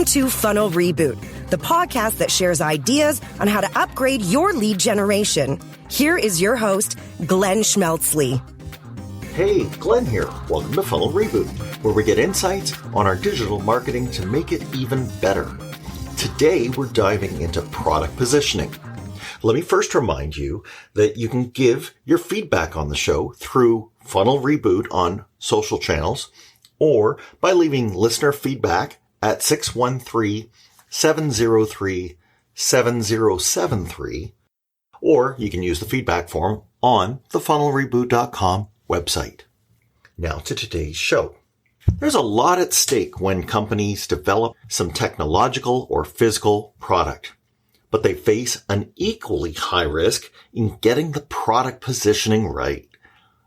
Welcome to Funnel Reboot, the podcast that shares ideas on how to upgrade your lead generation. Here is your host, Glenn Schmeltzley. Hey, Glenn here. Welcome to Funnel Reboot, where we get insights on our digital marketing to make it even better. Today, we're diving into product positioning. Let me first remind you that you can give your feedback on the show through Funnel Reboot on social channels or by leaving listener feedback at 613-703-7073, or you can use the feedback form on the funnelreboot.com website. Now to today's show. There's a lot at stake when companies develop some technological or physical product, but they face an equally high risk in getting the product positioning right.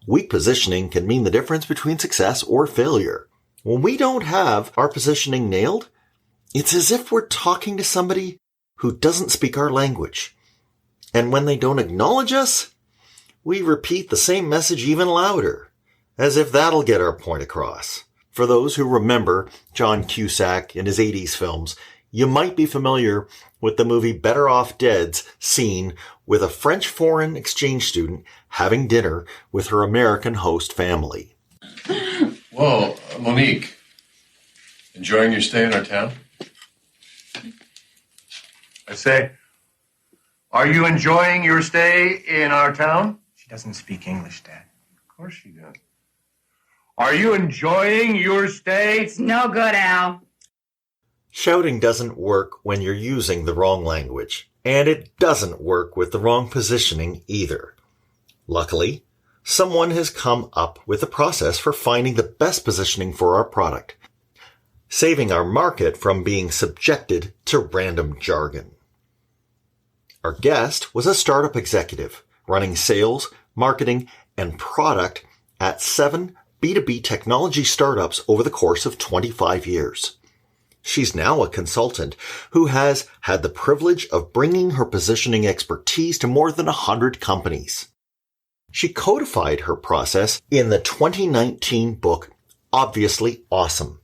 Weak positioning can mean the difference between success or failure. When we don't have our positioning nailed, it's as if we're talking to somebody who doesn't speak our language. And when they don't acknowledge us, we repeat the same message even louder, as if that'll get our point across. For those who remember John Cusack in his 80s films, you might be familiar with the movie Better Off Dead's scene with a French foreign exchange student having dinner with her American host family. Whoa, Monique, enjoying your stay in our town? I say, are you enjoying your stay in our town? She doesn't speak English, Dad. Of course she does. Are you enjoying your stay? It's no good, Al. Shouting doesn't work when you're using the wrong language, and it doesn't work with the wrong positioning either. Luckily, someone has come up with a process for finding the best positioning for our product, saving our market from being subjected to random jargon. Our guest was a startup executive running sales, marketing, and product at 7 B2B technology startups over the course of 25 years. She's now a consultant who has had the privilege of bringing her positioning expertise to more than 100 companies. She codified her process in the 2019 book, Obviously Awesome,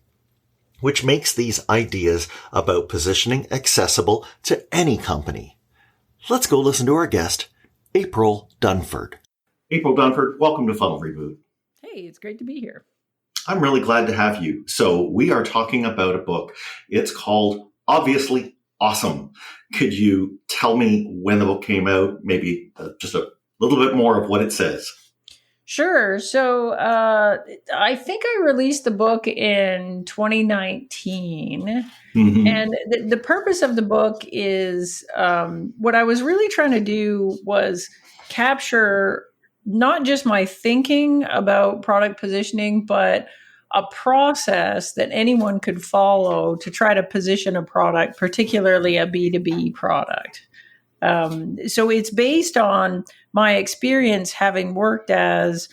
which makes these ideas about positioning accessible to any company. Let's go listen to our guest, April Dunford. April Dunford, welcome to Funnel Reboot. Hey, it's great to be here. I'm really glad to have you. So we are talking about a book. It's called Obviously Awesome. Could you tell me when the book came out? Maybe just a little bit more of what it says. Sure. So I think I released the book in 2019. Mm-hmm. And the purpose of the book is what I was really trying to do was capture not just my thinking about product positioning, but a process that anyone could follow to try to position a product, particularly a B2B product. So it's based on my experience having worked as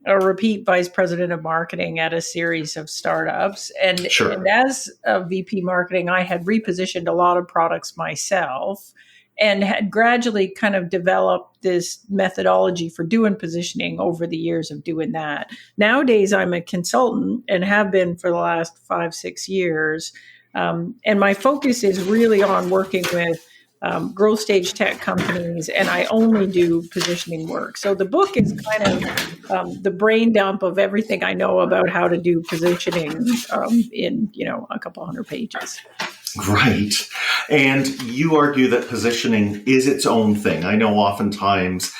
a repeat vice president of marketing at a series of startups. And, sure. And as a VP marketing, I had repositioned a lot of products myself and had gradually kind of developed this methodology for doing positioning over the years of doing that. Nowadays, I'm a consultant and have been for the last 5-6 years. And my focus is really on working with growth stage tech companies, and I only do positioning work. So the book is kind of the brain dump of everything I know about how to do positioning in, a couple hundred pages. Right. And you argue that positioning is its own thing. I know oftentimes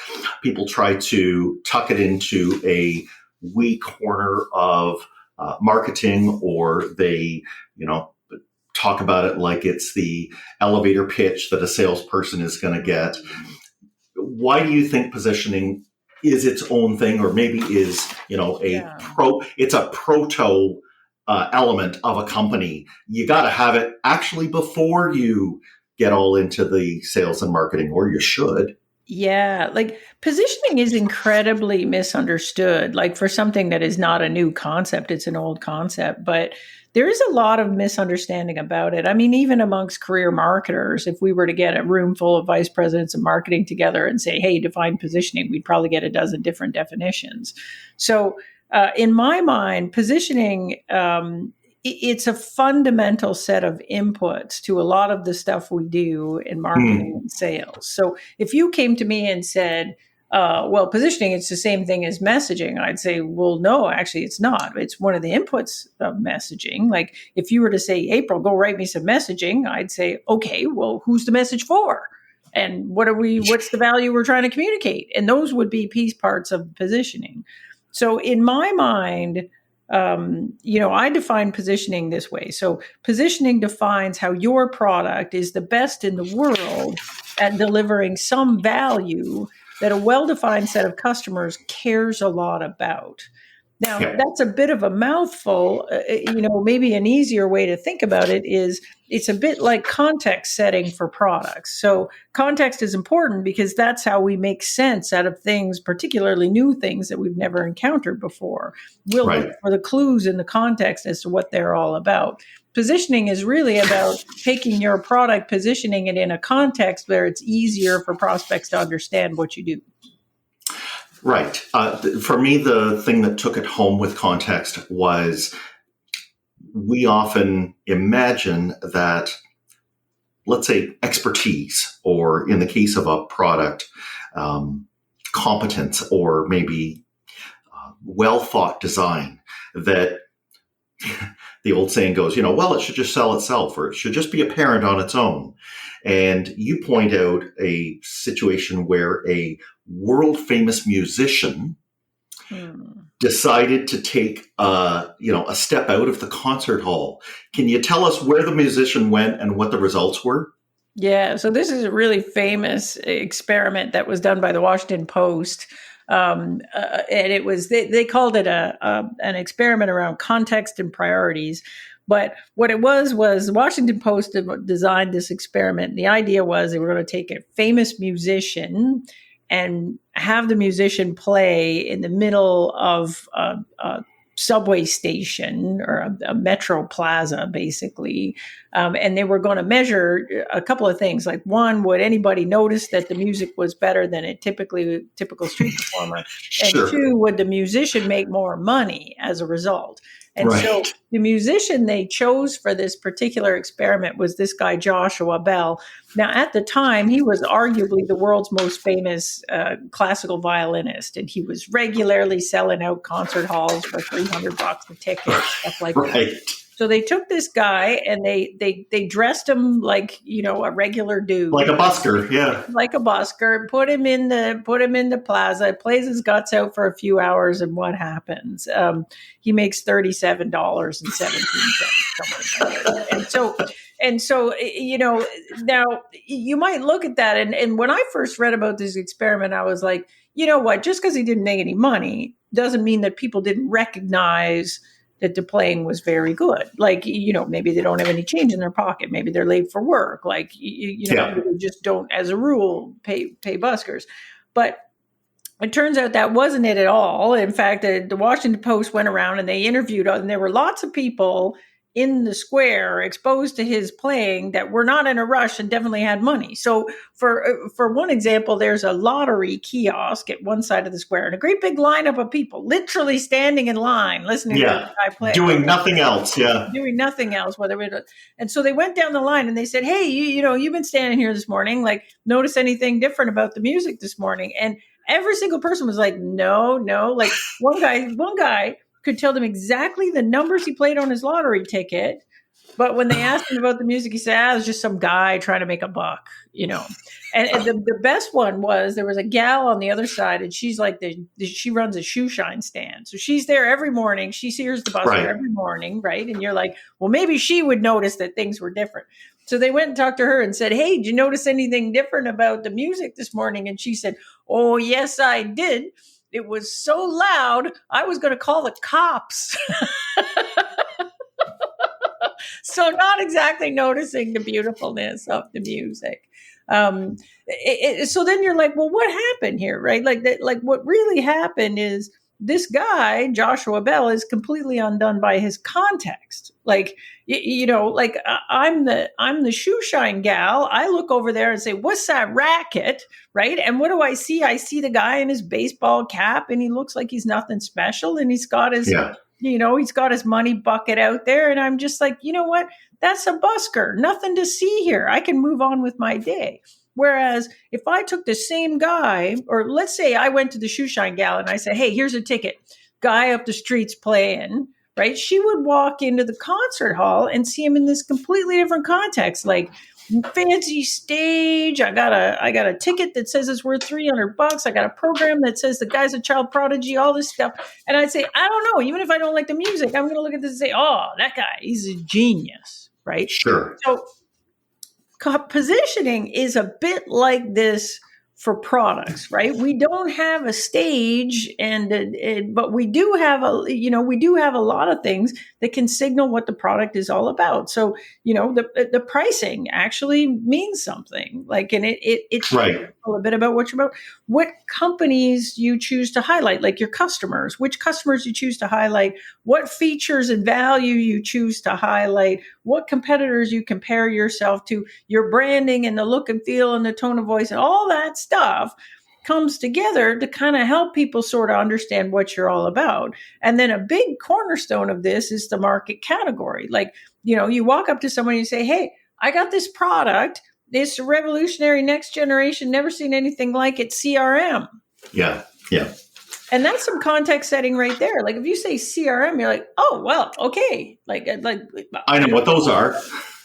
people try to tuck it into a weak corner of marketing, or they, talk about it like it's the elevator pitch that a salesperson is going to get. Why do you think positioning is its own thing, or maybe is, it's a proto element of a company? You got to have it actually before you get all into the sales and marketing, or you should. Yeah, like positioning is incredibly misunderstood. Like for something that is not a new concept, it's an old concept, but there is a lot of misunderstanding about it. I mean, even amongst career marketers, if we were to get a room full of vice presidents of marketing together and say, hey, define positioning, we'd probably get a dozen different definitions. So in my mind, positioning it's a fundamental set of inputs to a lot of the stuff we do in marketing and sales. So if you came to me and said, well, positioning, it's the same thing as messaging, I'd say, well, no, actually, it's not. It's one of the inputs of messaging. Like if you were to say, April, go write me some messaging, I'd say, okay, well, who's the message for? And what's the value we're trying to communicate? And those would be piece parts of positioning. So in my mind, I define positioning this way. So positioning defines how your product is the best in the world at delivering some value that a well-defined set of customers cares a lot about. Now, that's a bit of a mouthful. Maybe an easier way to think about it is it's a bit like context setting for products. So context is important because that's how we make sense out of things, particularly new things that we've never encountered before. We'll look for the clues in the context as to what they're all about. Positioning is really about taking your product, positioning it in a context where it's easier for prospects to understand what you do. Right. For me, the thing that took it home with context was we often imagine that, let's say, expertise, or in the case of a product, competence, or maybe well-thought design, that the old saying goes, well, it should just sell itself, or it should just be apparent on its own. And you point out a situation where a world famous musician decided to take a step out of the concert hall. Can you tell us where the musician went and what the results were? Yeah, so this is a really famous experiment that was done by the Washington Post. And it was they called it an experiment around context and priorities. But what it was the Washington Post designed this experiment. And the idea was they were going to take a famous musician and have the musician play in the middle of a subway station or a metro plaza, basically. And they were going to measure a couple of things. Like, one, would anybody notice that the music was better than a typical street performer? And two, would the musician make more money as a result? And so the musician they chose for this particular experiment was this guy, Joshua Bell. Now, at the time, he was arguably the world's most famous classical violinist, and he was regularly selling out concert halls for $300 a ticket, stuff like that. So they took this guy and they dressed him like, a regular dude. Like a busker, yeah. Like a busker, put him in the plaza, plays his guts out for a few hours, and what happens? He makes $37.17. And so, now you might look at that. And when I first read about this experiment, I was like, you know what, just because he didn't make any money doesn't mean that people didn't recognize that the playing was very good. Like, maybe they don't have any change in their pocket. Maybe they're late for work. Like, they just don't, as a rule, pay buskers. But it turns out that wasn't it at all. In fact, the Washington Post went around and they interviewed, and there were lots of people in the square exposed to his playing that were not in a rush and definitely had money. So for one example, there's a lottery kiosk at one side of the square and a great big lineup of people literally standing in line listening to the guy play. Doing nothing else, Doing nothing else. And so they went down the line and they said, hey, you've been standing here this morning, like, notice anything different about the music this morning? And every single person was like, no. Like one guy could tell them exactly the numbers he played on his lottery ticket. But when they asked him about the music, he said, it was just some guy trying to make a buck, And the best one was there was a gal on the other side, and she's like, she runs a shoe shine stand. So she's there every morning. She hears the buzzer every morning, right? And you're like, well, maybe she would notice that things were different. So they went and talked to her and said, hey, did you notice anything different about the music this morning? And she said, oh, yes, I did. It was so loud, I was going to call the cops. So not exactly noticing the beautifulness of the music. So then you're like, well, what happened here, right? Like what really happened is this guy, Joshua Bell, is completely undone by his context. Like, I'm the shoe shine gal. I look over there and say, what's that racket? Right. And what do I see? I see the guy in his baseball cap and he looks like he's nothing special. And he's got his he's got his money bucket out there. And I'm just like, you know what? That's a busker. Nothing to see here. I can move on with my day. Whereas if I took the same guy, or let's say I went to the Shoe Shine Gala and I said, hey, here's a ticket. Guy up the street's playing, right? She would walk into the concert hall and see him in this completely different context, like fancy stage. I got a ticket that says it's worth $300. I got a program that says the guy's a child prodigy, all this stuff. And I'd say, I don't know, even if I don't like the music, I'm going to look at this and say, oh, that guy, he's a genius, right? Sure. So positioning is a bit like this for products, right? We don't have a stage, but we do have a lot of things that can signal what the product is all about. So, the pricing actually means something. Like, and it's right. A bit about what you're about, what companies you choose to highlight, like your customers, which customers you choose to highlight, what features and value you choose to highlight, what competitors you compare yourself to, your branding and the look and feel and the tone of voice and all that stuff comes together to kind of help people sort of understand what you're all about. And then a big cornerstone of this is the market category. Like, you walk up to somebody and say, hey, I got this product. It's a revolutionary, next generation, never seen anything like it, CRM. Yeah, yeah. And that's some context setting right there. Like if you say CRM, you're like, oh, well, okay. Like I know what those are.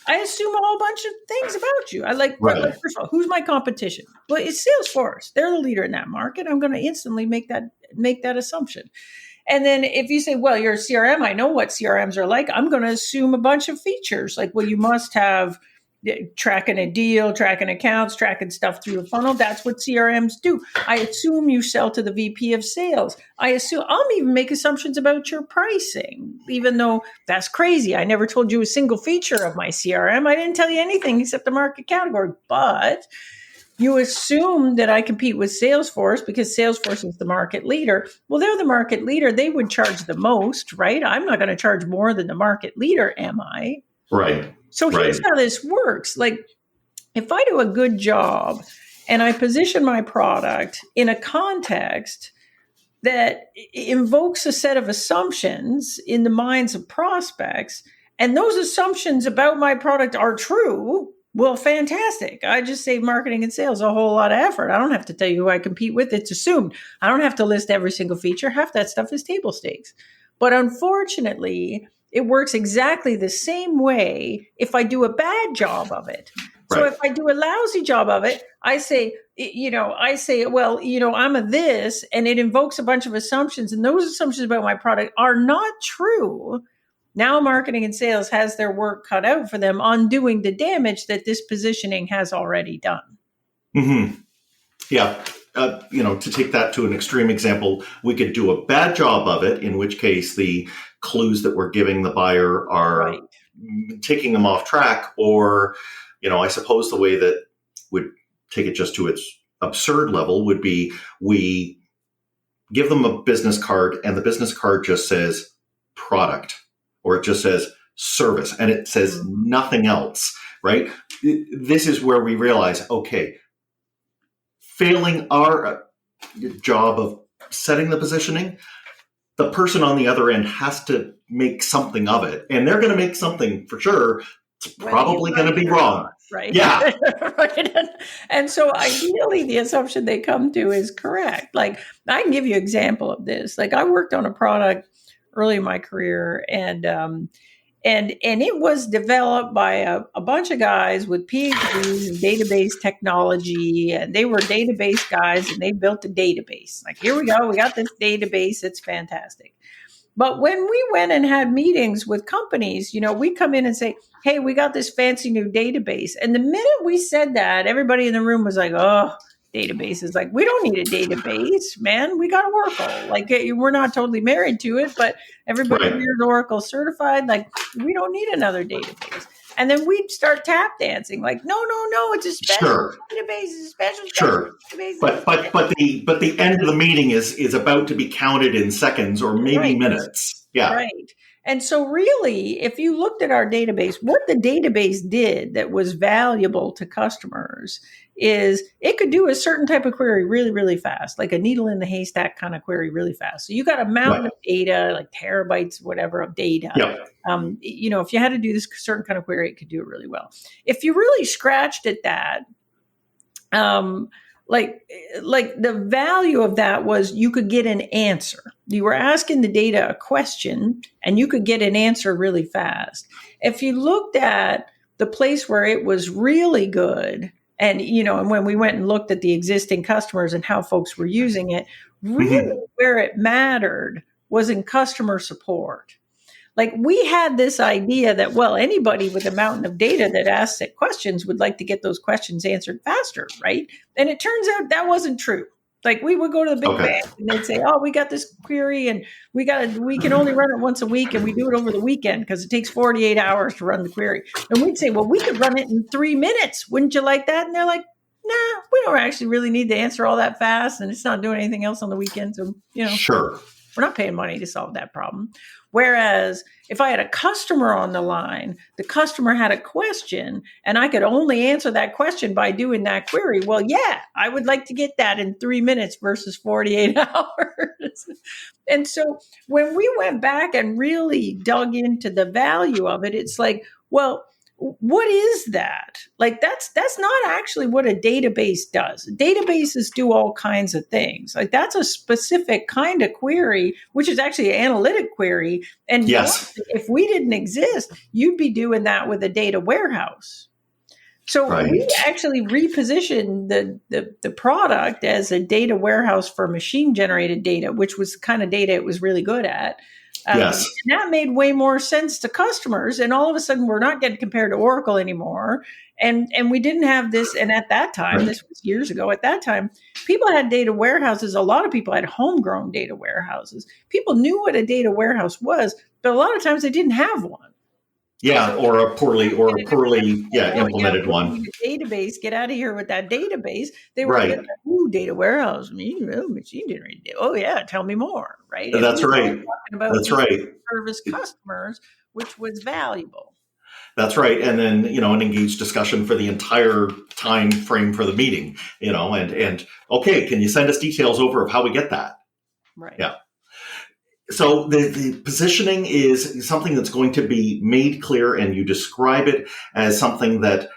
I assume a whole bunch of things about you. Like, first of all, who's my competition? Well, it's Salesforce. They're the leader in that market. I'm going to instantly make that assumption. And then if you say, well, you're a CRM, I know what CRMs are like. I'm going to assume a bunch of features. Like, well, you must have tracking a deal, tracking accounts, tracking stuff through a funnel. That's what CRMs do. I assume you sell to the VP of sales. I'll even make assumptions about your pricing, even though that's crazy. I never told you a single feature of my CRM. I didn't tell you anything except the market category, but you assume that I compete with Salesforce because Salesforce is the market leader. Well, they're the market leader. They would charge the most, right? I'm not going to charge more than the market leader, am I? Right. So here's how this works. Like if I do a good job and I position my product in a context that invokes a set of assumptions in the minds of prospects, and those assumptions about my product are true, well, fantastic. I just save marketing and sales a whole lot of effort. I don't have to tell you who I compete with. It's assumed. I don't have to list every single feature. Half that stuff is table stakes. But unfortunately, it works exactly the same way if I do a bad job of it. So if I do a lousy job of it, I say, well, I'm a this, and it invokes a bunch of assumptions, and those assumptions about my product are not true. Now marketing and sales has their work cut out for them undoing the damage that this positioning has already done. Mm-hmm. Yeah. To take that to an extreme example, we could do a bad job of it, in which case the clues that we're giving the buyer are taking them off track. Or, I suppose the way that would take it just to its absurd level would be we give them a business card and the business card just says product, or it just says service, and it says nothing else, right? This is where we realize, okay, failing our job of setting the positioning, the person on the other end has to make something of it. And they're going to make something for sure. It's probably going to be wrong. Right. Yeah. Right. And so ideally the assumption they come to is correct. Like I can give you an example of this. Like I worked on a product early in my career, and it was developed by a bunch of guys with PhDs in database technology, and they were database guys, and they built a database. Like, here we go. We got this database. It's fantastic. But when we went and had meetings with companies, we come in and say, hey, we got this fancy new database. And the minute we said that, everybody in the room was like, oh, databases. Like, we don't need a database, man. We got Oracle. Like, we're not totally married to it, but everybody here is Oracle certified. Like, we don't need another database. And then we'd start tap dancing. Like, no, it's a special database. It's a special database. But the end of the meeting is about to be counted in seconds or maybe minutes. Yeah. Right. And so really, if you looked at our database, what the database did that was valuable to customers is it could do a certain type of query really, really fast, like a needle in the haystack kind of query really fast. So you got a mountain of data, like terabytes, whatever, of data. Yeah. If you had to do this certain kind of query, it could do it really well. If you really scratched at that, like the value of that was you could get an answer. You were asking the data a question and you could get an answer really fast. If you looked at the place where it was really good, and when we went and looked at the existing customers and how folks were using it, really where it mattered was in customer support. Like we had this idea that, well, anybody with a mountain of data that asks it questions would like to get those questions answered faster, right? And it turns out that wasn't true. Like we would go to the big bank and they'd say, oh, we got this query and we can only run it once a week and we do it over the weekend because it takes 48 hours to run the query. And we'd say, well, we could run it in 3 minutes. Wouldn't you like that? And they're like, nah, we don't actually really need to answer all that fast. And it's not doing anything else on the weekend. So, Sure. We're not paying money to solve that problem. Whereas if I had a customer on the line, the customer had a question and I could only answer that question by doing that query. Well, yeah, I would like to get that in 3 minutes versus 48 hours. And so when we went back and really dug into the value of it, it's like, well, what is that? Like that's not actually what a database does. Databases do all kinds of things. Like that's a specific kind of query, which is actually an analytic query. And yes, if we didn't exist, you'd be doing that with a data warehouse. So we actually repositioned the product as a data warehouse for machine generated data, which was the kind of data it was really good at. Yes. And that made way more sense to customers. And all of a sudden, we're not getting compared to Oracle anymore. And we didn't have this. And at that time, this was years ago, at that time, people had data warehouses. A lot of people had homegrown data warehouses. People knew what a data warehouse was, but a lot of times they didn't have one. Yeah, or a poorly implemented one. Database, get out of here with that database. They were like, ooh, data warehouse, machine generated. Oh yeah, tell me more, right? That's right. That's right. Service customers, which was valuable. That's right. And then, an engaged discussion for the entire time frame for the meeting, and okay, can you send us details over of how we get that? Right. Yeah. So the positioning is something that's going to be made clear, and you describe it as something that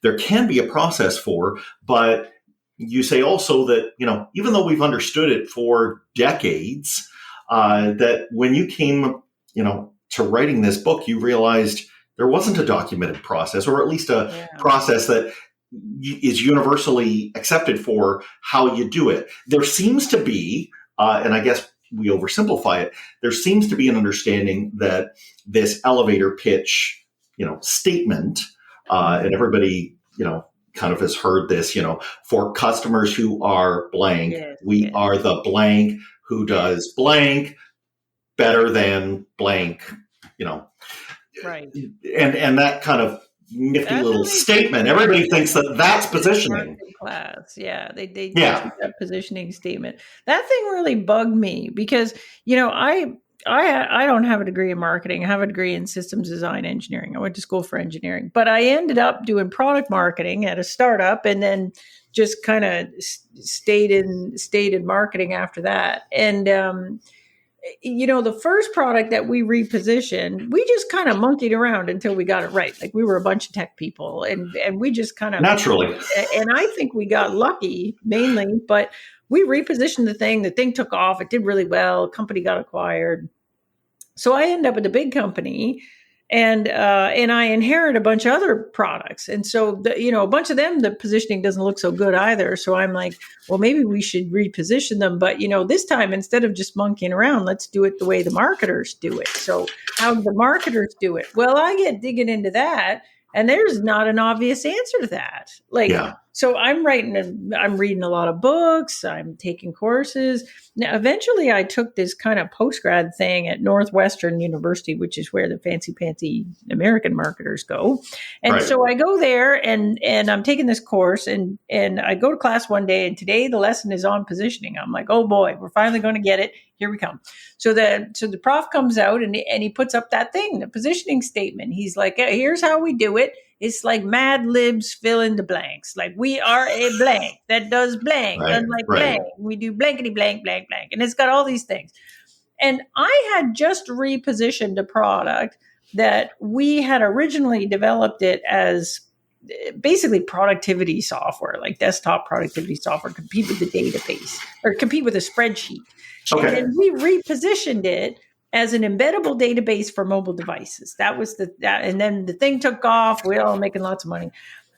there can be a process for, but you say also that, even though we've understood it for decades, that when you came, to writing this book, you realized there wasn't a documented process, or at least a process that is universally accepted for how you do it. There seems to be, and I guess we oversimplify it, there seems to be an understanding that this elevator pitch, statement, and everybody, kind of has heard this, for customers who are blank, we are the blank who does blank better than blank, Right. And that kind of nifty little statement. Everybody thinks that that's positioning. Class, yeah, they that positioning statement. That thing really bugged me because I don't have a degree in marketing. I have a degree in systems design engineering. I went to school for engineering, but I ended up doing product marketing at a startup, and then just kind of stayed in marketing after that. And the first product that we repositioned, we just kind of monkeyed around until we got it right. Like we were a bunch of tech people and we just kind of naturally. And I think we got lucky mainly, but we repositioned the thing. The thing took off. It did really well. Company got acquired. So I ended up at a big company, and I inherit a bunch of other products. And so, a bunch of them, the positioning doesn't look so good either. So I'm like, well, maybe we should reposition them. But, this time, instead of just monkeying around, let's do it the way the marketers do it. So how do the marketers do it? Well, I get digging into that, and there's not an obvious answer to that. So I'm reading a lot of books. I'm taking courses. Now, eventually I took this kind of postgrad thing at Northwestern University, which is where the fancy pantsy American marketers go. And so I go there and I'm taking this course and I go to class one day, and today the lesson is on positioning. I'm like, oh boy, we're finally going to get it. Here we come. So the prof comes out and he puts up that thing, the positioning statement. He's like, here's how we do it. It's like Mad Libs fill in the blanks. Like we are a blank that does blank, Right, unlike right. blank. We do blankety blank, blank, blank. And it's got all these things. And I had just repositioned a product that we had originally developed it as basically productivity software, like desktop productivity software, compete with the database or compete with a spreadsheet. Okay. And then we repositioned it as an embeddable database for mobile devices. That was and then the thing took off. We're all making lots of money.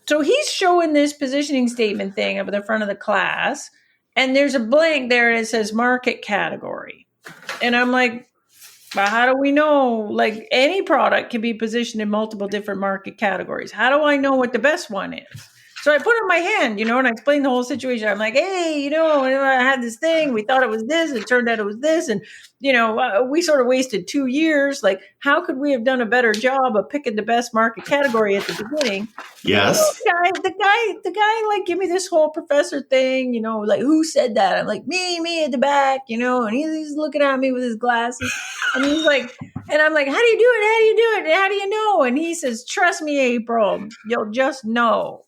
So he's showing this positioning statement thing up at the front of the class, and there's a blank there that says market category. And I'm like, but how do we know? Like any product can be positioned in multiple different market categories. How do I know what the best one is? So I put it in my hand, and I explained the whole situation. I'm like, hey, I had this thing. We thought it was this. It turned out it was this. And, we sort of wasted 2 years. Like, how could we have done a better job of picking the best market category at the beginning? Yes. The guy, like, give me this whole professor thing, like, who said that? I'm like, me at the back, and he's looking at me with his glasses. And he's like, and I'm like, how do you do it? How do you do it? How do you know? And he says, trust me, April, you'll just know.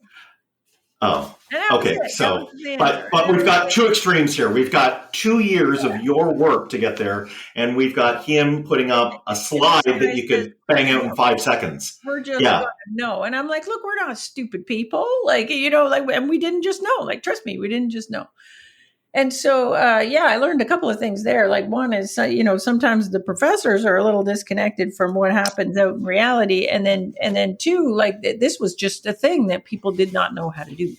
Oh, okay. So, but we've got two extremes here. We've got 2 years of your work to get there, and we've got him putting up a slide that you could bang out in 5 seconds. We're just gonna know. And I'm like, look, we're not stupid people. Like, and we didn't just know. Like, trust me, we didn't just know. And so, I learned a couple of things there. Like one is, sometimes the professors are a little disconnected from what happens out in reality. And then two, like this was just a thing that people did not know how to do.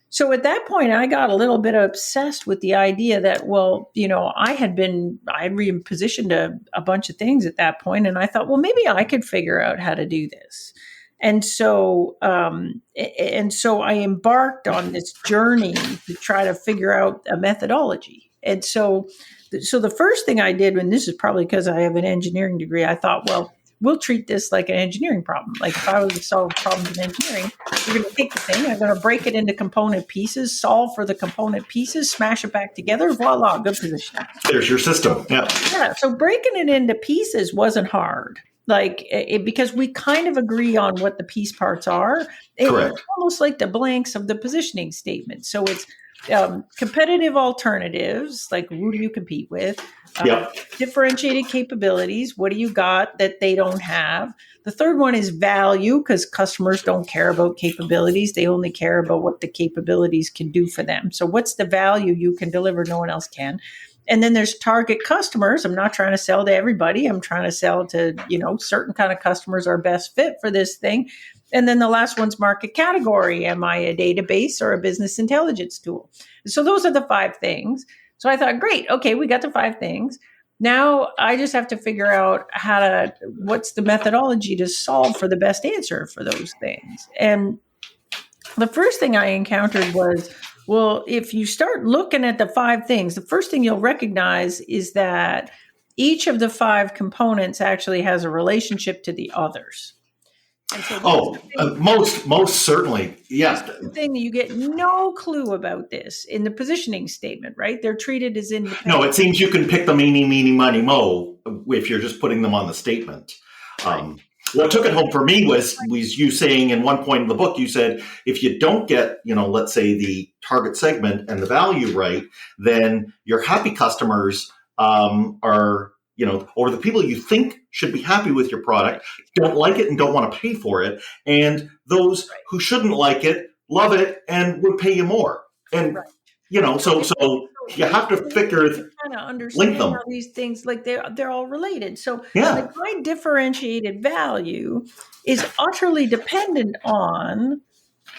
So at that point, I got a little bit obsessed with the idea that, well, I had repositioned a bunch of things at that point. And I thought, well, maybe I could figure out how to do this. And so I embarked on this journey to try to figure out a methodology. And so the first thing I did, and this is probably because I have an engineering degree, I thought, well, we'll treat this like an engineering problem. Like if I was to solve problems in engineering, we're going to take the thing, I'm going to break it into component pieces, solve for the component pieces, smash it back together, voila, good position. There's your system. Yeah. Yeah. So breaking it into pieces wasn't hard. Because we kind of agree on what the piece parts are. Correct. It's almost like the blanks of the positioning statement. So it's competitive alternatives, like who do you compete with? Differentiated capabilities. What do you got that they don't have? The third one is value, because customers don't care about capabilities. They only care about what the capabilities can do for them. So what's the value you can deliver no one else can? And then there's target customers. I'm not trying to sell to everybody. I'm trying to sell to, certain kind of customers are best fit for this thing. And then the last one's market category. Am I a database or a business intelligence tool? So those are the 5 things. So I thought, great. Okay, we got the 5 things. Now I just have to figure out what's the methodology to solve for the best answer for those things. And the first thing I encountered was, well, if you start looking at the 5 things, the first thing you'll recognize is that each of the 5 components actually has a relationship to the others. And so most certainly. Yes. The thing that you get no clue about this in the positioning statement, right? They're treated as independent. No, it seems you can pick them eeny, meeny, miny, mo if you're just putting them on the statement. Right. What took it home for me was you saying in one point in the book, you said, if you don't get, let's say the target segment and the value right, then your happy customers are, or the people you think should be happy with your product don't like it and don't want to pay for it. And those who shouldn't like it, love it and would pay you more. And, so you have to figure, kind of understand how these things, like they're all related. So my differentiated value is utterly dependent on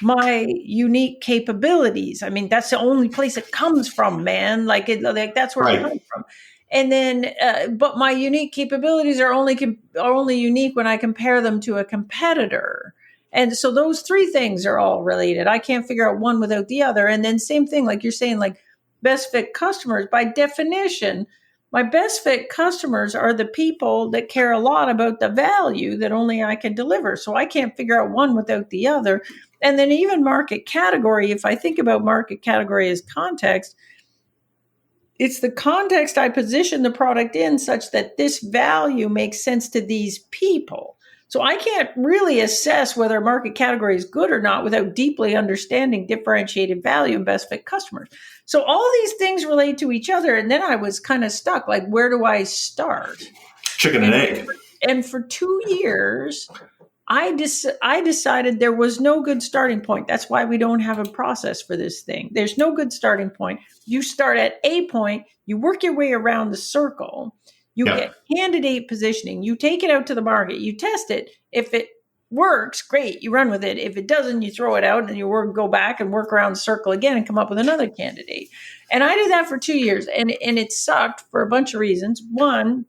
my unique capabilities. I mean, that's the only place it comes from, man. Like that's where it comes from. And then, but my unique capabilities are only unique when I compare them to a competitor. And so those 3 things are all related. I can't figure out one without the other. And then same thing, like you're saying, like best fit customers, by definition, my best fit customers are the people that care a lot about the value that only I can deliver. So I can't figure out one without the other. And then even market category, if I think about market category as context, it's the context I position the product in such that this value makes sense to these people. So I can't really assess whether a market category is good or not without deeply understanding differentiated value and best fit customers. So all these things relate to each other. And then I was kind of stuck. Like, where do I start? Chicken and egg. And for 2 years, I decided there was no good starting point. That's why we don't have a process for this thing. There's no good starting point. You start at a point, you work your way around the circle, you get candidate positioning, you take it out to the market, you test it. If it works, great, you run with it. If it doesn't, you throw it out and you go back and work around the circle again and come up with another candidate. And I did that for 2 years, and it sucked for a bunch of reasons. One,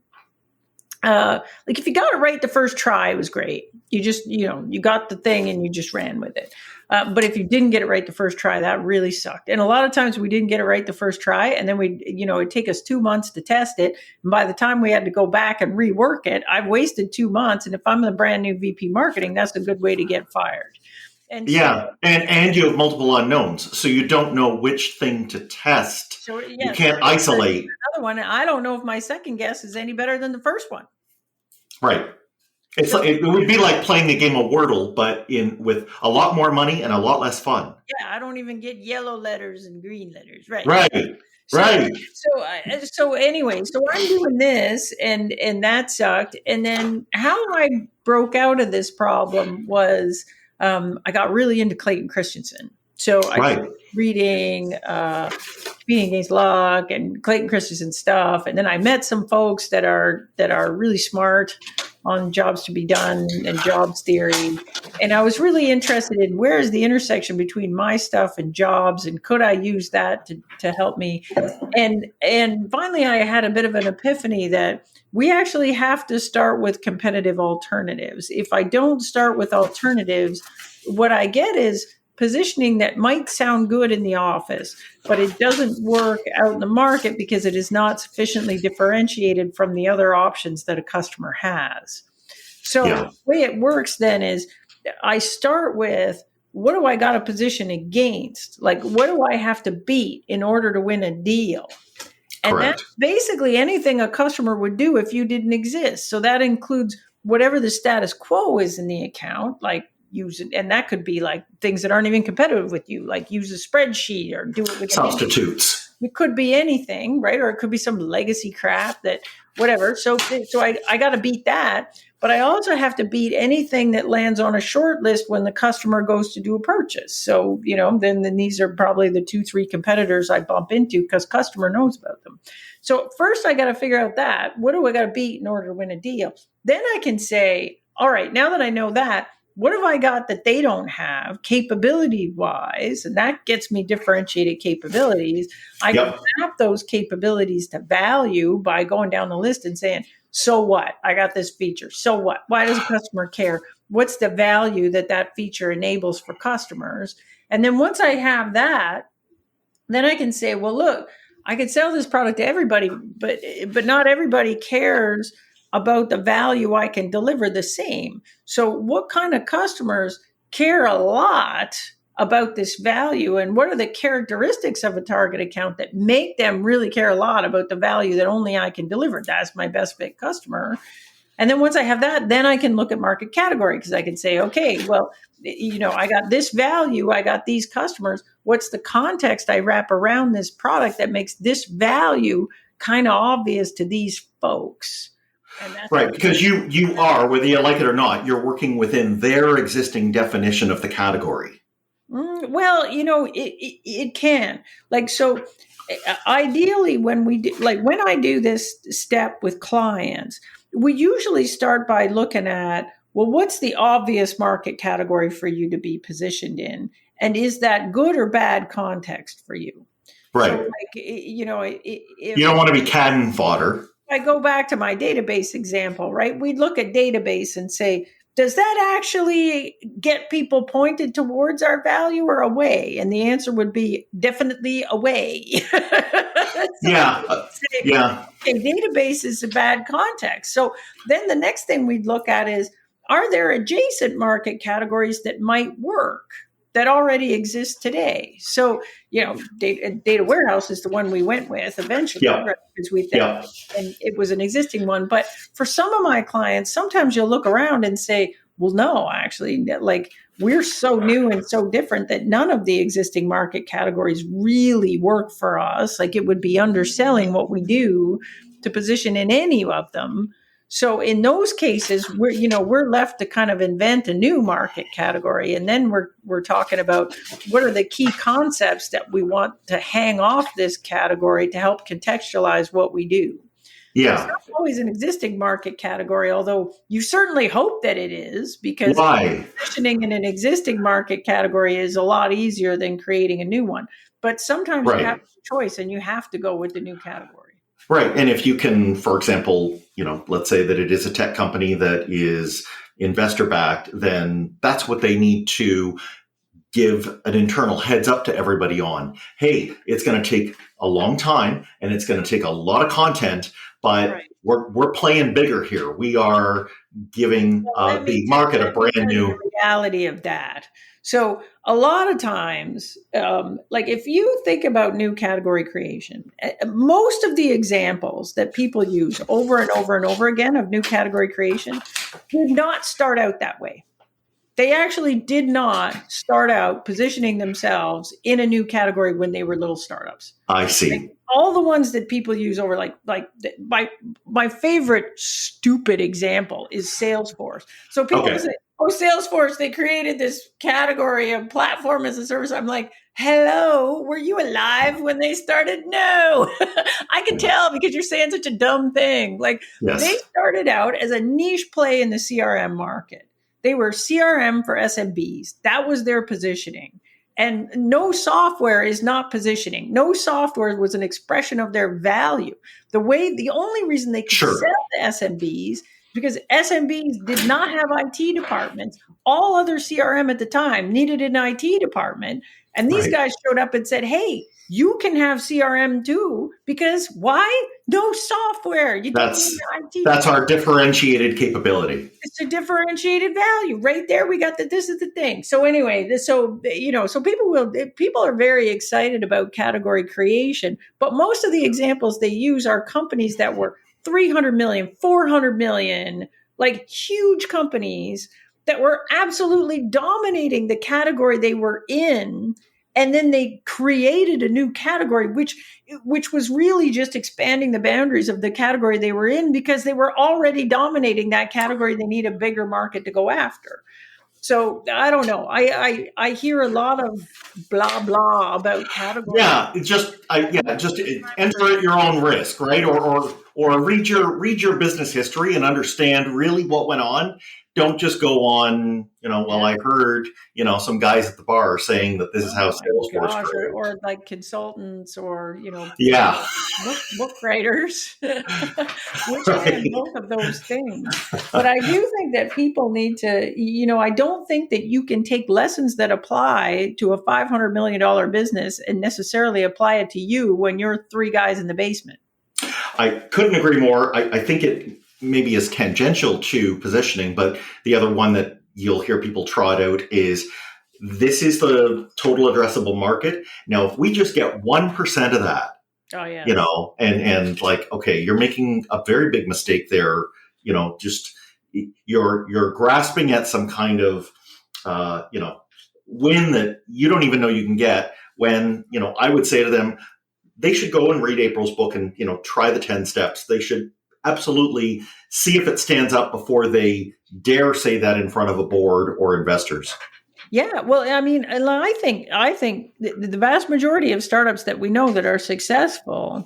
like if you got it right the first try, it was great. You just, you got the thing and you just ran with it. But if you didn't get it right the first try, that really sucked. And a lot of times we didn't get it right the first try. And then it'd take us 2 months to test it. And by the time we had to go back and rework it, I've wasted 2 months. And if I'm the brand new VP marketing, that's a good way to get fired. And and you have multiple unknowns, so you don't know which thing to test. So, you can't isolate. Another one, I don't know if my second guess is any better than the first one. Right. It would be like playing the game of Wordle, but with a lot more money and a lot less fun. Yeah, I don't even get yellow letters and green letters. Right. Right. So anyway, so I'm doing this, and that sucked. And then how I broke out of this problem was I got really into Clayton Christensen. So I started reading Competing Against Luck and Clayton Christensen stuff, and then I met some folks that are really smart on jobs to be done and jobs theory. And I was really interested in where is the intersection between my stuff and jobs, and could I use that to help me? And finally, I had a bit of an epiphany that we actually have to start with competitive alternatives. If I don't start with alternatives, what I get is positioning that might sound good in the office, but it doesn't work out in the market because it is not sufficiently differentiated from the other options that a customer has. So the way it works then is I start with, what do I got to position against? Like, what do I have to beat in order to win a deal? And that's basically anything a customer would do if you didn't exist. So that includes whatever the status quo is in the account, like use it. And that could be like things that aren't even competitive with you, like use a spreadsheet or do it with substitutes. It could be anything, right? Or it could be some legacy crap that whatever. So I got to beat that, but I also have to beat anything that lands on a short list when the customer goes to do a purchase. So, then these are probably the 2-3 competitors I bump into because customer knows about them. So first I got to figure out that, what do I got to beat in order to win a deal? Then I can say, all right, now that I know that, what have I got that they don't have capability wise? And that gets me differentiated capabilities. I can map those capabilities to value by going down the list and saying, so what? I got this feature. So what? Why does a customer care? What's the value that feature enables for customers? And then once I have that, then I can say, well, look, I could sell this product to everybody, but not everybody cares about the value I can deliver the same. So what kind of customers care a lot about this value, and what are the characteristics of a target account that make them really care a lot about the value that only I can deliver? That's my best fit customer. And then once I have that, then I can look at market category, because I can say, okay, well, I got this value, I got these customers. What's the context I wrap around this product that makes this value kind of obvious to these folks? Right, because you are, whether you like it or not, you're working within their existing definition of the category. Well, it can. Like, so ideally when I do this step with clients, we usually start by looking at, well, what's the obvious market category for you to be positioned in? And is that good or bad context for you? Right. So you don't want to be cannon fodder. I go back to my database example, right? We'd look at database and say, does that actually get people pointed towards our value or away? And the answer would be definitely away. Okay, database is a bad context. So then the next thing we'd look at is, are there adjacent market categories that might work? that already exists today. So, data warehouse is the one we went with eventually, Yeah. right? Because we Yeah. and it was an existing one. But for some of my clients, sometimes you'll look around and say, well, no, actually, like we're so new and so different that none of the existing market categories really work for us. Like it would be underselling what we do to position in any of them. So in those cases, we're left to kind of invent a new market category, and then we're talking about what are the key concepts that we want to hang off this category to help contextualize what we do. So it's Yeah. not always an existing market category, although you certainly hope that it is, because Why? positioning in an existing market category is a lot easier than creating a new one. But sometimes you have a choice and you have to go with the new category. Right. And if you can, for example, let's say that it is a tech company that is investor backed, then that's what they need to give an internal heads up to everybody on. Hey, it's going to take a long time and it's going to take a lot of content, but we're playing bigger here. We are giving the market a brand new reality of that. So a lot of times, like if you think about new category creation, most of the examples that people use over and over and over again of new category creation did not start out that way. They actually did not start out positioning themselves in a new category when they were little startups. I see. Like all the ones that people use over like my favorite stupid example is Salesforce. So people say, oh, Salesforce, they created this category of platform as a service. I'm like, hello, were you alive when they started? No, I can tell because you're saying such a dumb thing. Like they started out as a niche play in the CRM market. They were CRM for SMBs. That was their positioning. And no software is not positioning. No software was an expression of their value. The only reason they could sell to SMBs because SMBs did not have IT departments. All other CRM at the time needed an IT department. And these guys showed up and said, hey, you can have CRM too, because why? No software. You don't need an IT. That's our differentiated capability. It's a differentiated value right there. We got that. This is the thing. So anyway, so people are very excited about category creation, but most of the examples they use are companies that were 300 million, 400 million, like huge companies that were absolutely dominating the category they were in. And then they created a new category, which was really just expanding the boundaries of the category they were in because they were already dominating that category. They need a bigger market to go after. So I don't know. I hear a lot of blah blah about categories. Yeah, just enter at your own risk, right? Or read your business history and understand really what went on. Don't just go on, I heard, some guys at the bar saying that this is how Salesforce works. Or like consultants or, book writers, which are both of those things. But I do think that people need to, I don't think that you can take lessons that apply to a $500 million business and necessarily apply it to you when you're three guys in the basement. I couldn't agree more. I think it maybe is tangential to positioning, but the other one that you'll hear people trot out is this is the total addressable market. Now, if we just get 1% of that, and like, okay, you're making a very big mistake there. Just you're grasping at some kind of, win that you don't even know you can get when, I would say to them, they should go and read April's book and, try the 10 steps. They should absolutely see if it stands up before they dare say that in front of a board or investors. Yeah, well, I mean, I think the vast majority of startups that we know that are successful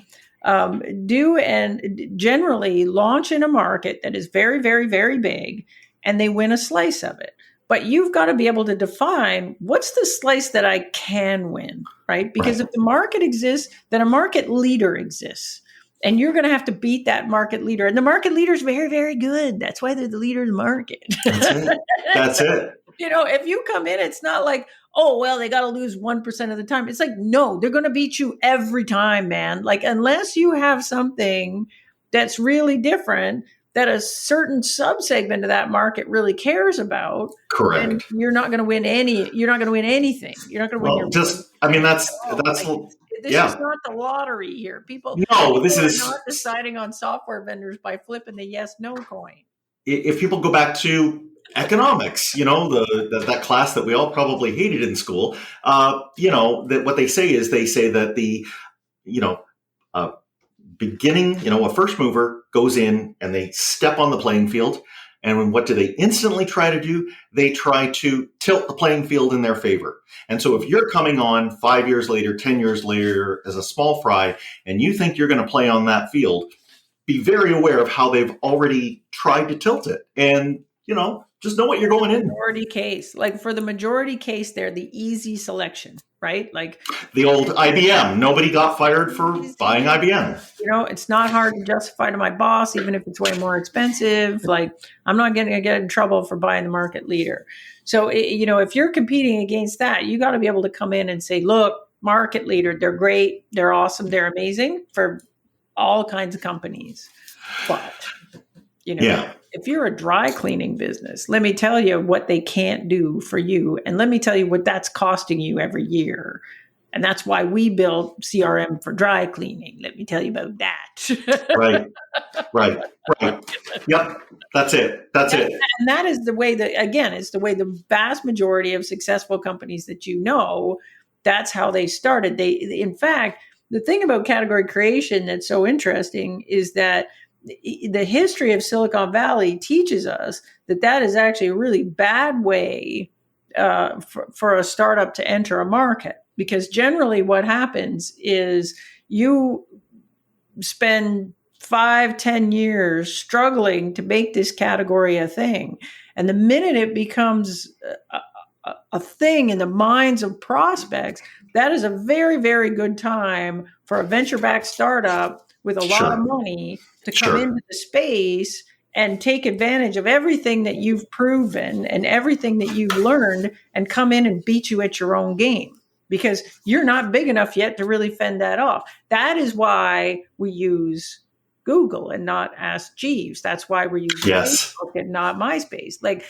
do and generally launch in a market that is very, very, very big, and they win a slice of it. But you've got to be able to define what's the slice that I can win, right? Because if the market exists, then a market leader exists. And you're going to have to beat that market leader. And the market leader is very, very good. That's why they're the leader of the market. That's it. If you come in, it's not like, oh, well, they got to lose 1% of the time. It's like, no, they're going to beat you every time, man. Like, unless you have something that's really different, that a certain subsegment of that market really cares about. Correct. And you're not going to win anything. You're not going to win your that's this is not the lottery here. People are not deciding on software vendors by flipping the yes no coin. If people go back to economics, that class that we all probably hated in school, that what they say is that the beginning, a first mover goes in and they step on the playing field. And what do they instantly try to do? They try to tilt the playing field in their favor. And so if you're coming on 5 years later, 10 years later as a small fry, and you think you're going to play on that field, be very aware of how they've already tried to tilt it. And, just know what you're going in. Majority case, like for the majority case, they're the easy selection, right? Like the old IBM. Nobody got fired for buying IBM. It's not hard to justify to my boss, even if it's way more expensive. Like I'm not going to get in trouble for buying the market leader. So, if you're competing against that, you got to be able to come in and say, look, market leader, they're great. They're awesome. They're amazing for all kinds of companies. But, if you're a dry cleaning business, let me tell you what they can't do for you. And let me tell you what that's costing you every year. And that's why we built CRM for dry cleaning. Let me tell you about that. Right. Yep. That's it. And that is the way it's the way the vast majority of successful companies that that's how they started. In fact, the thing about category creation that's so interesting is that the history of Silicon Valley teaches us that is actually a really bad way for a startup to enter a market. Because generally what happens is you spend 5-10 years struggling to make this category a thing. And the minute it becomes a thing in the minds of prospects, that is a very, very good time for a venture-backed startup with a lot of money to come into the space and take advantage of everything that you've proven and everything that you've learned and come in and beat you at your own game because you're not big enough yet to really fend that off. That is why we use Google and not Ask Jeeves. That's why we're using Facebook and not MySpace. Like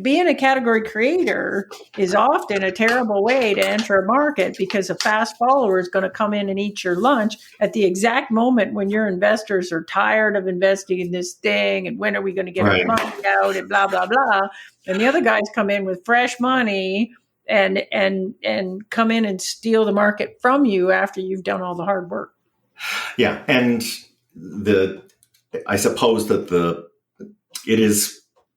being a category creator is often a terrible way to enter a market because a fast follower is going to come in and eat your lunch at the exact moment when your investors are tired of investing in this thing and when are we going to get our money out and blah, blah, blah. And the other guys come in with fresh money and come in and steal the market from you after you've done all the hard work. Yeah. And I suppose that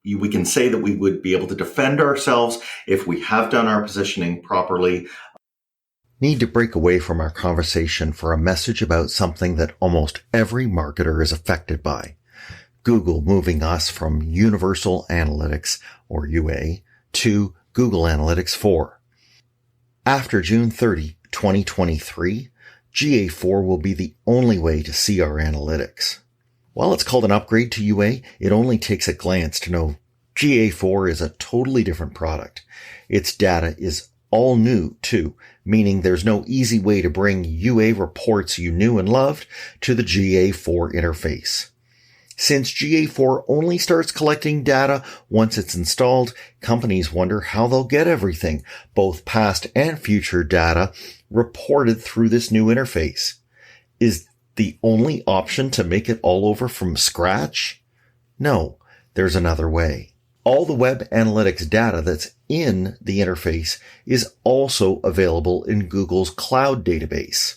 we can say that we would be able to defend ourselves if we have done our positioning properly. Need to break away from our conversation for a message about something that almost every marketer is affected by. Google moving us from Universal Analytics, or UA, to Google Analytics 4. After June 30, 2023, GA4 will be the only way to see our analytics. While it's called an upgrade to UA, it only takes a glance to know GA4 is a totally different product. Its data is all new too, meaning there's no easy way to bring UA reports you knew and loved to the GA4 interface. Since GA4 only starts collecting data once it's installed, companies wonder how they'll get everything, both past and future data, reported through this new interface. Is the only option to make it all over from scratch? No, there's another way. All the web analytics data that's in the interface is also available in Google's cloud database.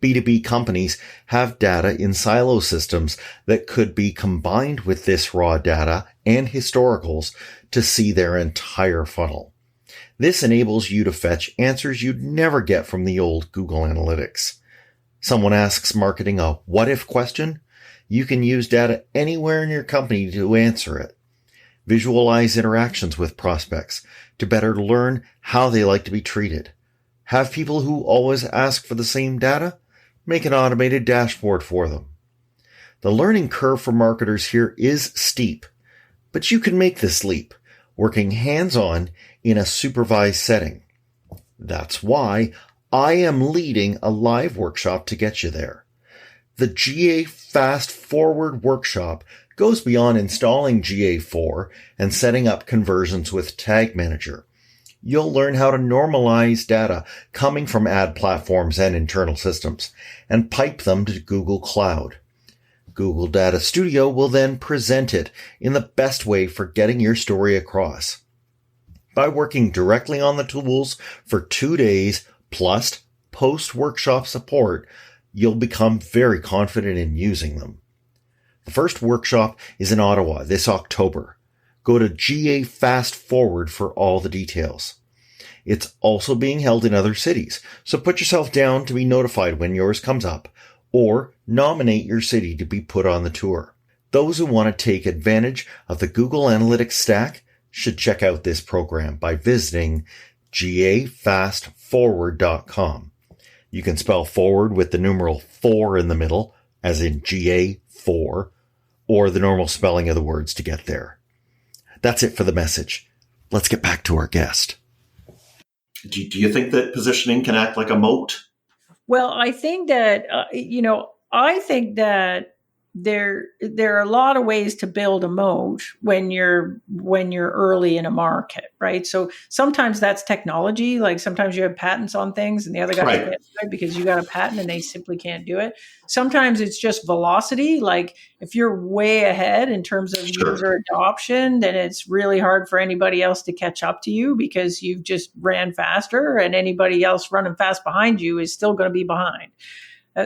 B2B companies have data in silo systems that could be combined with this raw data and historicals to see their entire funnel. This enables you to fetch answers you'd never get from the old Google Analytics. Someone asks marketing a what-if question? You can use data anywhere in your company to answer it. Visualize interactions with prospects to better learn how they like to be treated. Have people who always ask for the same data? Make an automated dashboard for them. The learning curve for marketers here is steep, but you can make this leap, working hands-on in a supervised setting. That's why I am leading a live workshop to get you there. The GA Fast Forward Workshop goes beyond installing GA4 and setting up conversions with Tag Manager. You'll learn how to normalize data coming from ad platforms and internal systems and pipe them to Google Cloud. Google Data Studio will then present it in the best way for getting your story across. By working directly on the tools for 2 days plus post-workshop support, you'll become very confident in using them. The first workshop is in Ottawa this October. Go to GA Fast Forward for all the details. It's also being held in other cities, so put yourself down to be notified when yours comes up, or nominate your city to be put on the tour. Those who want to take advantage of the Google Analytics stack should check out this program by visiting gafastforward.com. You can spell forward with the numeral 4 in the middle, as in GA4, or the normal spelling of the words to get there. That's it for the message. Let's get back to our guest. Do you think that positioning can act like a moat? Well, I think that, there are a lot of ways to build a moat when you're early in a market, right? So sometimes that's technology. Like sometimes you have patents on things and the other guy can't do it because you got a patent and they simply can't do it. Sometimes it's just velocity. Like if you're way ahead in terms of user adoption, then it's really hard for anybody else to catch up to you because you've just ran faster, and anybody else running fast behind you is still going to be behind.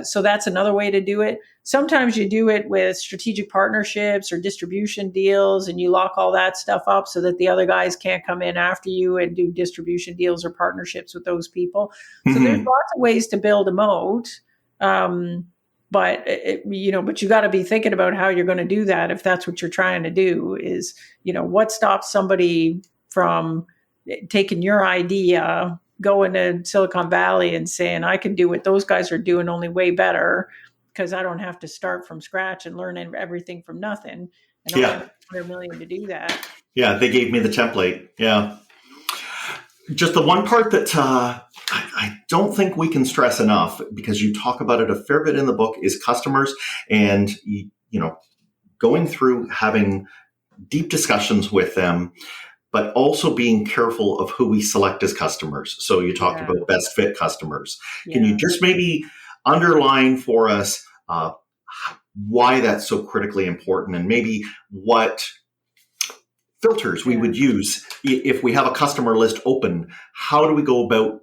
So that's another way to do it. Sometimes you do it with strategic partnerships or distribution deals, and you lock all that stuff up so that the other guys can't come in after you and do distribution deals or partnerships with those people. So there's lots of ways to build a moat. But you got to be thinking about how you're going to do that. If that's what you're trying to do, is, what stops somebody from taking your idea, going to Silicon Valley and saying, I can do what those guys are doing, only way better, because I don't have to start from scratch and learn everything from nothing. And I have $100 million to do that. Yeah, they gave me the template. Yeah. Just the one part that I don't think we can stress enough, because you talk about it a fair bit in the book, is customers, and, going through having deep discussions with them, but also being careful of who we select as customers. So you talked about best fit customers. Can you just maybe underline for us why that's so critically important, and maybe what filters we would use if we have a customer list open? How do we go about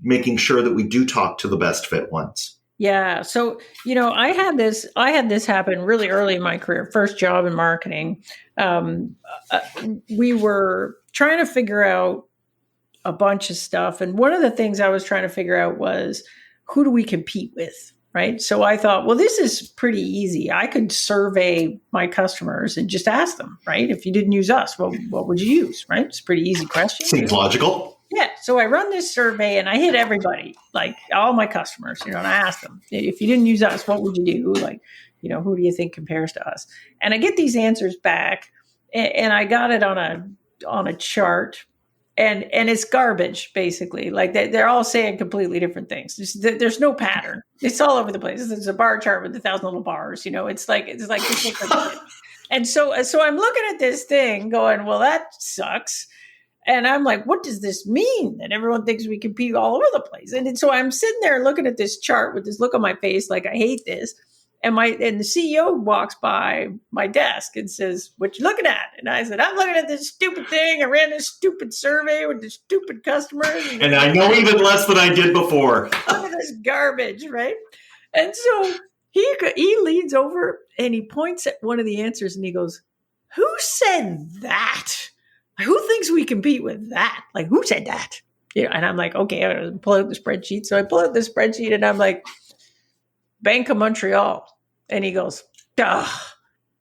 making sure that we do talk to the best fit ones? Yeah. So, I had this happen really early in my career, first job in marketing. We were trying to figure out a bunch of stuff. And one of the things I was trying to figure out was, who do we compete with? Right. So I thought, well, this is pretty easy. I could survey my customers and just ask them, right? If you didn't use us, well, what would you use? Right. It's a pretty easy question. Seems logical. Yeah. So I run this survey and I hit everybody, like all my customers, and I asked them, if you didn't use us, what would you do? Like, who do you think compares to us? And I get these answers back, and I got it on a chart, and it's garbage, basically. Like they're all saying completely different things. There's no pattern. It's all over the place. There's a bar chart with 1,000 little bars. It's like this. And so I'm looking at this thing going, well, that sucks. And I'm like, what does this mean? That everyone thinks we compete all over the place. And so I'm sitting there looking at this chart with this look on my face, like, I hate this. And the CEO walks by my desk and says, what you looking at? And I said, I'm looking at this stupid thing. I ran this stupid survey with the stupid customers. And I know even less than I did before. Look at this garbage, right? And so he leans over and he points at one of the answers and he goes, who said that? Who thinks we compete with that? Like, who said that? And I'm like, okay, I'm going to pull out the spreadsheet. So I pull out the spreadsheet and I'm like, Bank of Montreal. And he goes,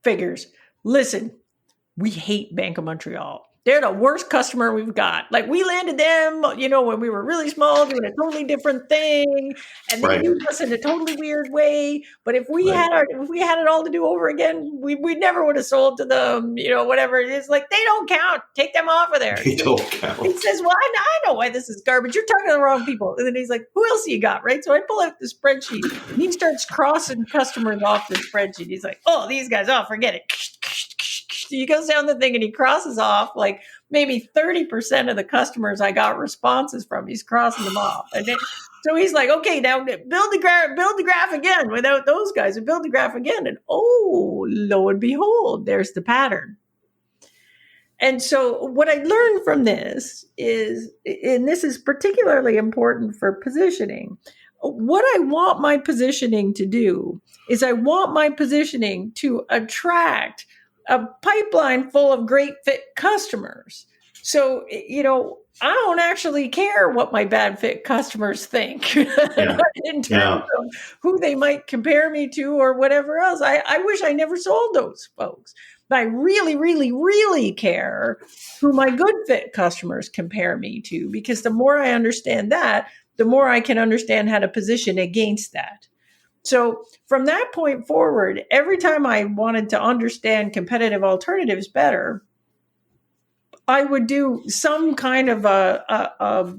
figures. Listen, we hate Bank of Montreal. They're the worst customer we've got. Like, we landed them, when we were really small, doing a totally different thing, and they used us in a totally weird way. But if we had it all to do over again, we never would have sold to them. Whatever it is, like, they don't count. Take them off of there. They don't count. He says, "Well, I know why this is garbage. You're talking to the wrong people." And then he's like, "Who else you got?" Right? So I pull out the spreadsheet, and he starts crossing customers off the spreadsheet. He's like, "Oh, these guys. Oh, forget it." he goes down the thing and he crosses off like maybe 30% of the customers I got responses from. He's crossing them off. And then, so he's like, okay, now build the graph again without those guys, and build the graph again. And oh, lo and behold, there's the pattern. And so what I learned from this is, and this is particularly important for positioning, what I want my positioning to do is I want my positioning to attract a pipeline full of great fit customers. So, I don't actually care what my bad fit customers think in terms of who they might compare me to or whatever else. I wish I never sold those folks. But I really, really, really care who my good fit customers compare me to, because the more I understand that, the more I can understand how to position against that. So from that point forward, every time I wanted to understand competitive alternatives better, I would do some kind of a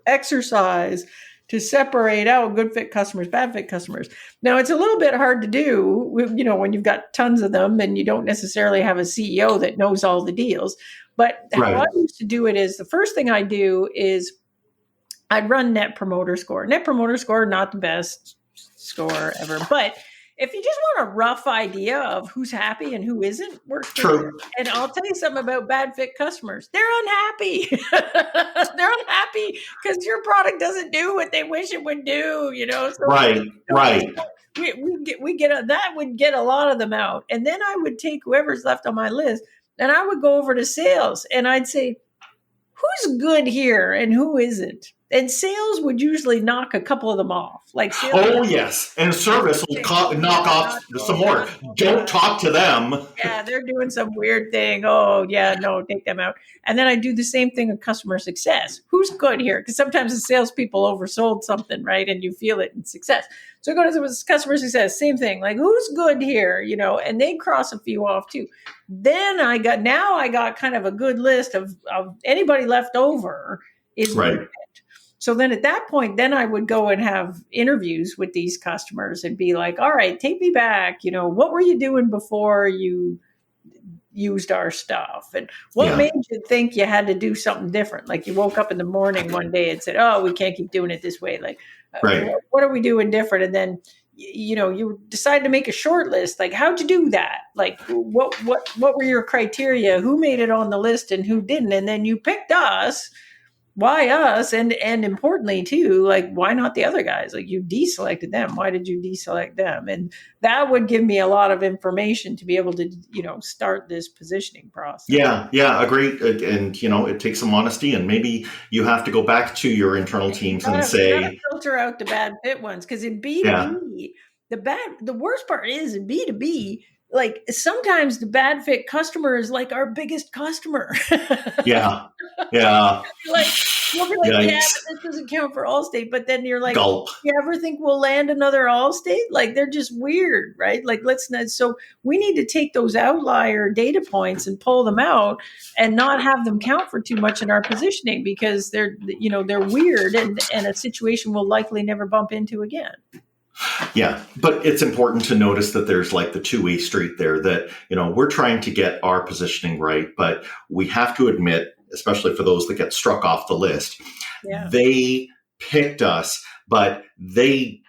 exercise to separate out good fit customers, bad fit customers. Now, it's a little bit hard to do, when you've got tons of them and you don't necessarily have a CEO that knows all the deals. But how I used to do it is, the first thing I do is I'd run Net Promoter Score. Net Promoter Score, not the best score ever, but if you just want a rough idea of who's happy and who isn't, works for you. And I'll tell you something about bad fit customers. They're unhappy. They're unhappy because your product doesn't do what they wish it would do, So right. That would get a lot of them out. And then I would take whoever's left on my list and I would go over to sales and I'd say, who's good here and who isn't? And sales would usually knock a couple of them off. Like sales yes. And service will knock off some more. Don't talk to them. Yeah, they're doing some weird thing. Oh, yeah, no, take them out. And then I do the same thing with customer success. Who's good here? Because sometimes the salespeople oversold something, right? And you feel it in success. So I go to customer success, same thing. Like, who's good here? And they cross a few off too. Then I got kind of a good list of anybody left over is right. Good. So then at that point, then I would go and have interviews with these customers and be like, all right, take me back. What were you doing before you used our stuff? And what made you think you had to do something different? Like you woke up in the morning one day and said, oh, we can't keep doing it this way. Like, what are we doing different? And then, you decide to make a short list. Like, how'd you do that? Like, what were your criteria? Who made it on the list and who didn't? And then you picked us. Why us? And importantly too, like, why not the other guys? Like, you deselected them. Why did you deselect them? And that would give me a lot of information to be able to, start this positioning process. Yeah, agreed. And, it takes some honesty, and maybe you have to go back to your internal teams and say, filter out the bad fit ones. Cause in B2B, the worst part is in B2B, like sometimes the bad fit customer is like our biggest customer. Yeah. Like, you'll be like, yeah, but this doesn't count for Allstate. But then you're like, gulp. You ever think we'll land another Allstate? Like, they're just weird, right? Like, let's not. So we need to take those outlier data points and pull them out and not have them count for too much in our positioning, because they're weird and a situation we'll likely never bump into again. Yeah, but it's important to notice that there's like the two-way street there, that, we're trying to get our positioning right, but we have to admit, especially for those that get struck off the list, they picked us, but they,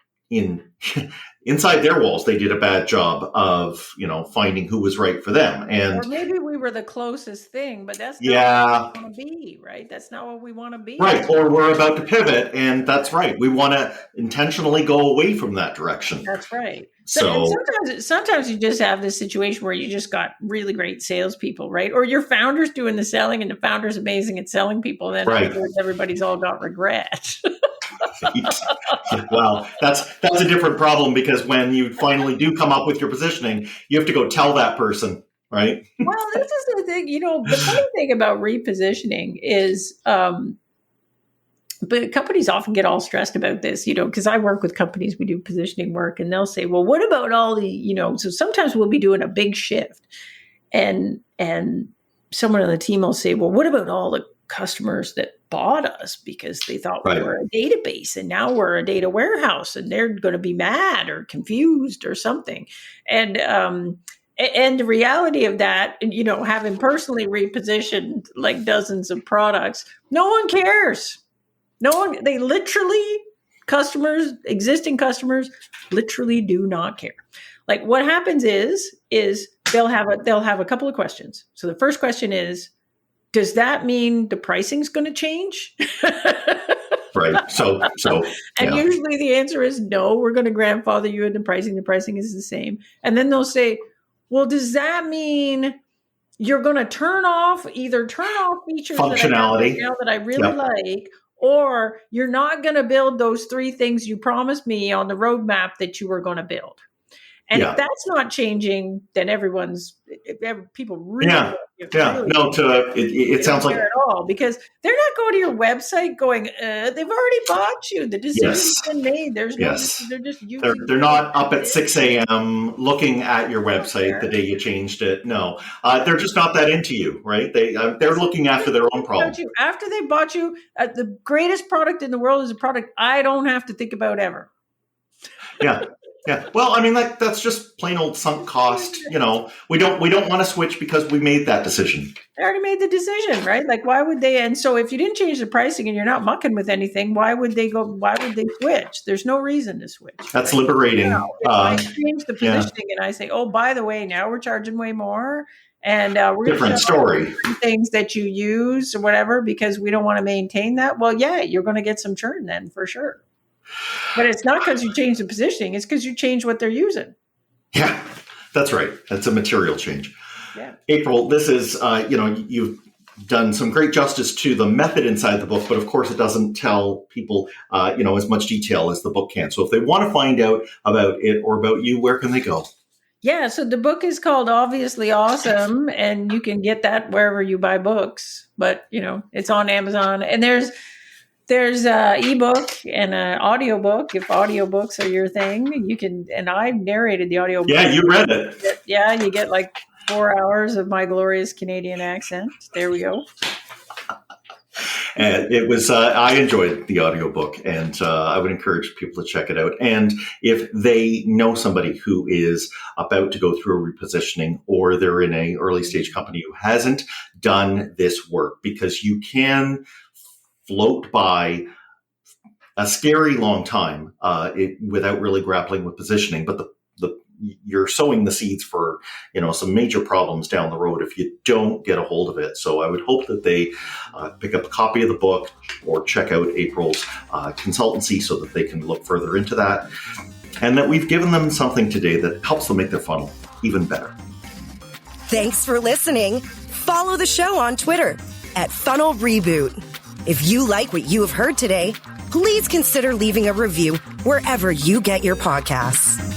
inside their walls, they did a bad job of, finding who was right for them. And or maybe we were the closest thing, but that's not what we want to be, right? That's not what we want to be. Right. Or we're about to pivot, and that's right. We want to intentionally go away from that direction. That's right. So sometimes you just have this situation where you just got really great salespeople, right? Or your founder's doing the selling and the founder's amazing at selling people. And then afterwards, everybody's all got regret. Well, that's a different problem, because when you finally do come up with your positioning, you have to go tell that person, right? Well, this is the thing, the funny thing about repositioning is, but companies often get all stressed about this, because I work with companies, we do positioning work, and they'll say, well, what about all the, so sometimes we'll be doing a big shift, and someone on the team will say, well, what about all the customers that bought us because they thought we were a database and now we're a data warehouse, and they're going to be mad or confused or something. And And the reality of that, having personally repositioned like dozens of products, no one cares. They literally, existing customers literally do not care. Like what happens is they'll have a couple of questions. So the first question is, does that mean the pricing's going to change? Right. So, and usually the answer is no, we're going to grandfather you in the pricing. The pricing is the same. And then they'll say, well, does that mean you're going to turn off features functionality that I really like, or you're not going to build those 3 things you promised me on the roadmap that you were going to build? And if that's not changing, then people really it sounds like at all, because they're not going to your website going, they've already bought you. The decision's been made. There's no, they're just using. They're not up at 6 a.m. looking at your website the day you changed it. No, they're just not that into you, right? They're looking after their own problem. After they bought you, the greatest product in the world is a product I don't have to think about ever. Yeah. Yeah. Well, I mean, that's just plain old sunk cost. We don't want to switch because we made that decision. They already made the decision, right? Like, why would they? And so if you didn't change the pricing and you're not mucking with anything, why would they switch? There's no reason to switch. That's liberating. If I change the positioning and I say, oh, by the way, now we're charging way more. And we're different story. Things that you use or whatever, because we don't want to maintain that. Well, yeah, you're going to get some churn then for sure. But it's not because you change the positioning. It's because you change what they're using. Yeah, that's right. That's a material change. Yeah. April, this is, you've done some great justice to the method inside the book, but of course it doesn't tell people, as much detail as the book can. So if they want to find out about it or about you, where can they go? Yeah, so the book is called Obviously Awesome, and you can get that wherever you buy books. But, it's on Amazon. And there's an ebook and an audiobook. If audiobooks are your thing, you can, and I narrated the audiobook. Yeah, you read it. Yeah, you get like 4 hours of my glorious Canadian accent. There we go. And it was, I enjoyed the audiobook, and I would encourage people to check it out. And if they know somebody who is about to go through a repositioning, or they're in an early stage company who hasn't done this work, because you can float by a scary long time without really grappling with positioning, but you're sowing the seeds for some major problems down the road if you don't get a hold of it. So I would hope that they pick up a copy of the book or check out April's consultancy so that they can look further into that, and that we've given them something today that helps them make their funnel even better. Thanks for listening. Follow the show on Twitter @Funnel Reboot. If you like what you have heard today, please consider leaving a review wherever you get your podcasts.